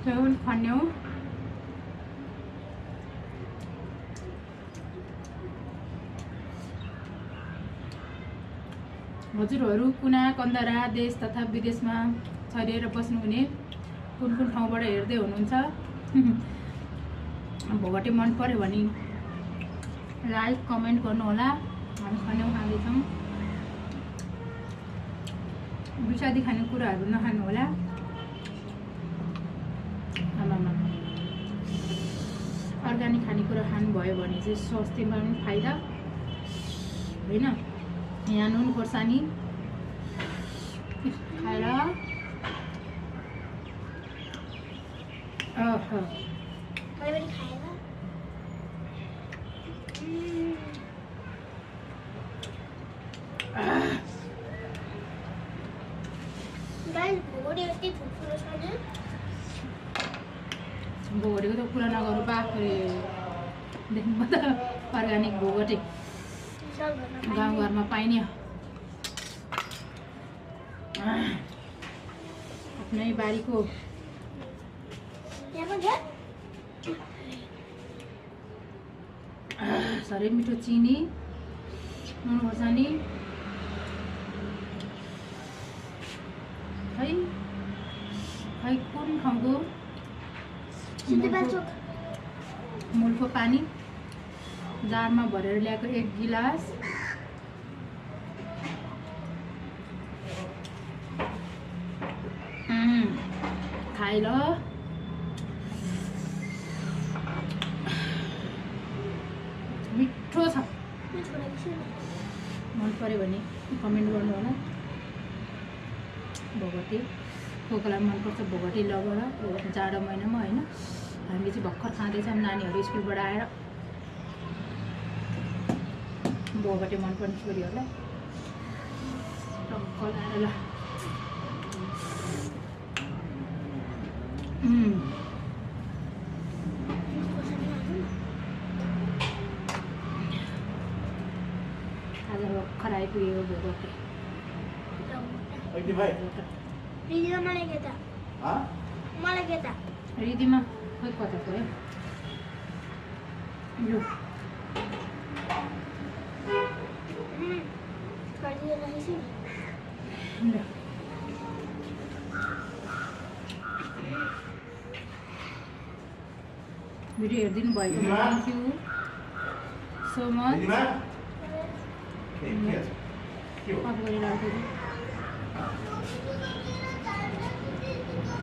त्यो खन्ने हो। हजुरहरू कुना कन्दरा देश तथा विदेशमा छरिएर बस्नुहुने कुन कुन ठाउँबाट हेर्दै हुनुहुन्छ? भोगटे मन पर्यो भने लाइक कमेन्ट गर्नुहोला। हामी खाने खाँदैछौँ। विषादी खानेकुराहरू नखानु होला। अर्ग्यानिक खानेकुरा खानुभयो भने चाहिँ स्वास्थ्यमा पनि फाइदा होइन। यहाँ नुन खोर्सानी खाएर भोगटेको त कुरा नगरौँ बाख्रे देख्नु त अर्ग्यानिक भोगटे गाउँघरमा पाइने आफ्नै बारीको साह्रै मिठो चिनी नुन खोर्सानी खै कुन ठाउँको मुलको पानी जारमा भरेर ल्याएको 1 गिलास खाइ ल। मिठो छ। मन पर्यो भने कमेन्ट गर्नु होला। भोगटे कोकोलाई मनपर्छ भोगटे लगेर जाडो महिनामा होइन। हामी चाहिँ भर्खर खाँदैछौँ नानीहरू स्कुलबाट आएर। भोगटे मनपर्ने छोरीहरूलाई टक्क लाएर ल। आज भर्खर आइपुगेको भोगटे। रिदिमा खोइ कता गयो यो भिडियो हेरिदिनु भएको थ्याङ्क यू सो मच।